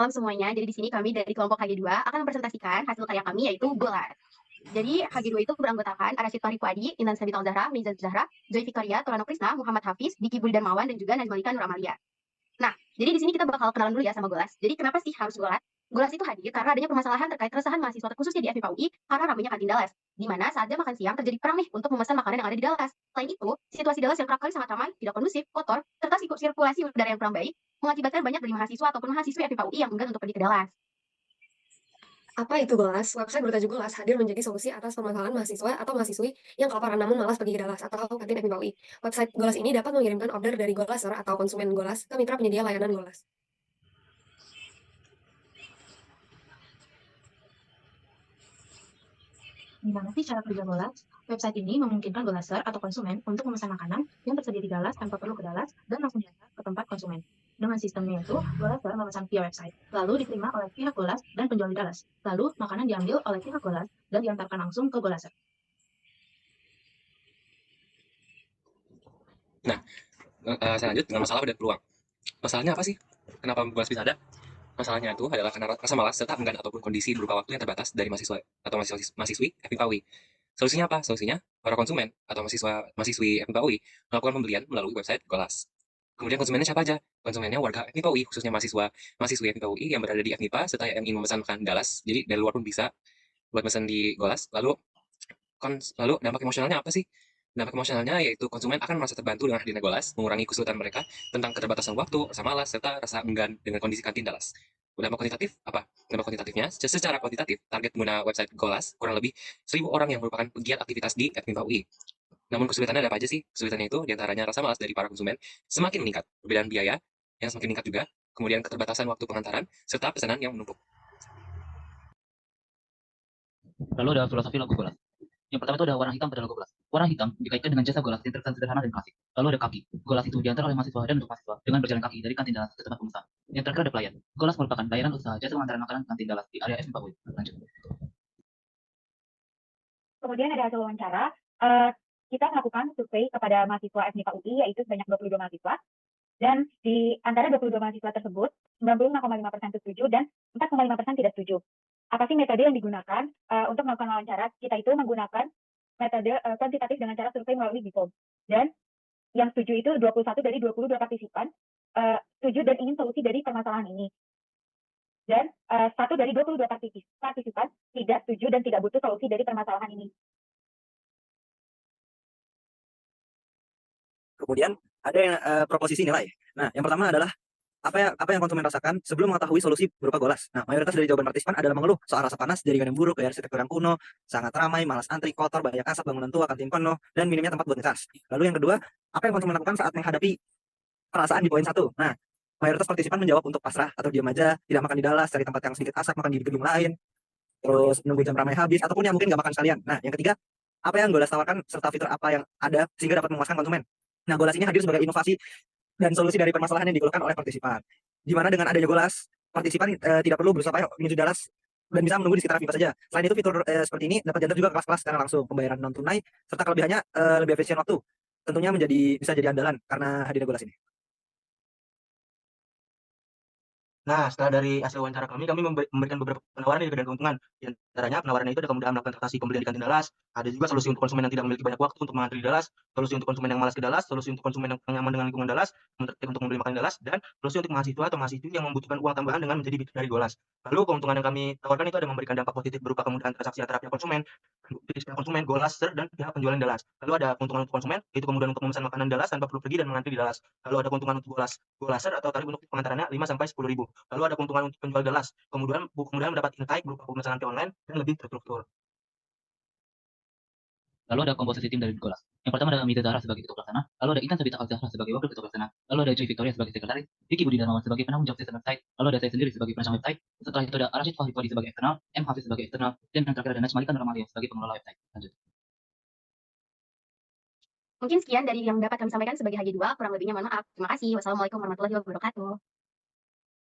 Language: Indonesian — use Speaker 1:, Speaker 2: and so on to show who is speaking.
Speaker 1: Malam semuanya, jadi di sini kami dari kelompok HG2 akan mempresentasikan hasil karya kami yaitu Golas. Jadi HG2 itu beranggotakan Arasyid Fahri Puadi, Intan Sabital Zahra, Meiza Zahra, Joy Victoria, Torano Krisna, Muhammad Hafiz, Diki Budi Darmawan, dan juga Najmalika Nur Amalia. Nah, jadi di sini kita bakal kenalan dulu ya sama Golas. Jadi kenapa sih harus Golas? Golas itu hadir karena adanya permasalahan terkait keresahan mahasiswa khususnya di FMIPA UI karena ramainya kantin Dalas. Di mana saat jam makan siang terjadi perang nih untuk memesan makanan yang ada di Dalas. Selain itu, situasi Dalas yang kerap kali sangat ramai, tidak kondusif, kotor, serta sirkulasi udara yang kurang baik, mengakibatkan banyak dari mahasiswa ataupun mahasiswi FMIPA UI yang enggan untuk pergi ke Dalas.
Speaker 2: Apa itu Golas? Website bertajuk Golas hadir menjadi solusi atas permasalahan mahasiswa atau mahasiswi yang kelaparan namun malas pergi ke Dalas atau kantin FMIPA UI. Website Golas ini dapat mengirimkan order dari Golaser atau konsumen Golas ke mitra penyedia layanan Golas.
Speaker 3: Gimana sih cara kerja Golas? Website ini memungkinkan Golaser atau konsumen untuk memesan makanan yang tersedia di Dalas tanpa perlu ke Dalas dan langsung diantar ke tempat konsumen. Dengan sistemnya itu, Golaser memesan via website, lalu diterima oleh pihak Golas dan penjual di Dalas. Lalu, makanan diambil oleh pihak Golas dan diantarkan langsung ke Golaser.
Speaker 4: Nah, saya lanjut dengan masalah dan peluang. Masalahnya apa sih? Kenapa Golas bisa ada? Masalahnya itu adalah karena rasa malas serta enggan ataupun kondisi berupa waktu yang terbatas dari mahasiswa atau mahasiswi FMIPA UI. Solusinya apa? Solusinya, para konsumen atau mahasiswi FMIPA UI melakukan pembelian melalui website Golas. Kemudian konsumennya siapa aja? Konsumennya warga FMIPA UI, khususnya mahasiswi FMIPA UI yang berada di FMIPA serta yang ingin memesan makanan Dalas. Jadi dari luar pun bisa buat pesan di Golas. Lalu dampak emosionalnya apa sih? Dampak emosionalnya yaitu konsumen akan merasa terbantu dengan hadirnya Golas, mengurangi kesulitan mereka tentang keterbatasan waktu, rasa malas, serta rasa enggan dengan kondisi kantin Dalas. Dampak kuantitatif apa? Dampak kuantitatifnya, secara kuantitatif, target pengguna website Golas kurang lebih 1.000 orang yang merupakan pegiat aktivitas di FMIPA UI. Namun kesulitannya ada apa aja sih? Kesulitannya itu diantaranya rasa malas dari para konsumen semakin meningkat, perbedaan biaya yang semakin meningkat juga, kemudian keterbatasan waktu pengantaran, serta pesanan yang menumpuk.
Speaker 5: Lalu ada filosofi logo Golas. Yang pertama itu ada warna hitam pada logo Golas. Warna hitam dikaitkan dengan jasa Golas yang terkesan sederhana dan klasik. Lalu ada kaki. Golas itu diantar oleh mahasiswa dan untuk mahasiswa dengan berjalan kaki dari kantin Dalas ke tempat pemesan. Yang terakhir ada pelayan. Golas merupakan layanan usaha jasa pengantaran makanan kantin Dalas di area F4 UI. Lanjut.
Speaker 6: Kemudian ada hasil wawancara. Kita melakukan survei kepada mahasiswa FMIPA UI, yaitu sebanyak 22 mahasiswa. Dan di antara 22 mahasiswa tersebut, 96,5% setuju dan 4,5% tidak setuju. Apa sih metode yang digunakan untuk melakukan wawancara? Kita itu menggunakan metode kuantitatif dengan cara survei melalui Gipom. Dan yang setuju itu 21 dari 22 partisipan setuju dan ingin solusi dari permasalahan ini. Dan 1 dari 22 partisipan tidak setuju dan tidak butuh solusi dari permasalahan ini.
Speaker 7: Kemudian ada yang proposisi nilai. Nah, yang pertama adalah apa yang konsumen rasakan sebelum mengetahui solusi berupa Golas. Nah, mayoritas dari jawaban partisipan adalah mengeluh soal rasa panas, jaringan yang buruk, gaya arsitektur yang kuno, sangat ramai, malas antri, kotor, banyak asap, bangunan tua, kantin penuh, dan minimnya tempat buat ngecas. Lalu yang kedua, apa yang konsumen lakukan saat menghadapi perasaan di poin 1? Nah, mayoritas partisipan menjawab untuk pasrah atau diam aja, tidak makan di Dalas, cari tempat yang sedikit asap, makan di gedung lain, terus nunggu jam ramai habis, ataupun yang mungkin nggak makan sekalian. Nah, yang ketiga, apa yang Golas tawarkan serta fitur apa yang ada sehingga dapat memuaskan konsumen. Nah, Golas ini hadir sebagai inovasi dan solusi dari permasalahan yang dikeluhkan oleh partisipan. Di mana dengan adanya Golas, partisipan tidak perlu berusaha payah menuju Dalas dan bisa menunggu di sekitar FIPA saja. Selain itu, fitur seperti ini dapat diantar juga ke kelas-kelas secara langsung, pembayaran non tunai, serta kelebihannya lebih efisien waktu. Tentunya bisa jadi andalan karena hadirnya Golas ini.
Speaker 8: Nah, setelah dari hasil wawancara kami memberikan beberapa penawaran dan keuntungan. Di antaranya penawarannya itu ada kemudahan melakukan transaksi pembelian di kantin Dalas, ada juga solusi untuk konsumen yang tidak memiliki banyak waktu untuk mengantri di Dalas, solusi untuk konsumen yang malas ke Dalas, solusi untuk konsumen yang nyaman dengan lingkungan Dalas, untuk membeli makanan di Dalas, dan solusi untuk mahasiswa atau mahasiswi yang membutuhkan uang tambahan dengan menjadi bidik dari Golas. Lalu keuntungan yang kami tawarkan itu ada memberikan dampak positif berupa kemudahan transaksi antara pihak konsumen, Golaser, dan pihak penjualan Dalas. Lalu ada keuntungan untuk konsumen, yaitu kemudahan untuk memesan makanan Dalas tanpa perlu pergi dan mengantri di Dalas. Lalu ada keuntungan untuk Golaser atau tarif untuk pengantarannya 5 sampai 10.000. Lalu ada keuntungan untuk penjual Dalas, kemudian mendapat intake berupa pemesanan online dan lebih terstruktur.
Speaker 5: Lalu ada komposisi tim dari Golas. Yang pertama ada Meiza Zahra sebagai ketua pelaksana, lalu ada Intan Sabital Zahra sebagai wakil ketua pelaksana, lalu ada Joy Victoria sebagai sekretaris, Diki Budi Darmawan sebagai penanggung jawab sistem website, lalu ada saya sendiri sebagai perancang website. Setelah itu ada Arasyid Fahri Puadi sebagai eksternal, M Hafiz sebagai eksternal, dan yang terakhir ada Najmalika Nur Amalia sebagai pengelola website. Lanjut.
Speaker 1: Mungkin sekian dari yang dapat kami sampaikan sebagai HG2, kurang lebihnya mohon maaf. Terima kasih. Wassalamualaikum warahmatullahi wabarakatuh.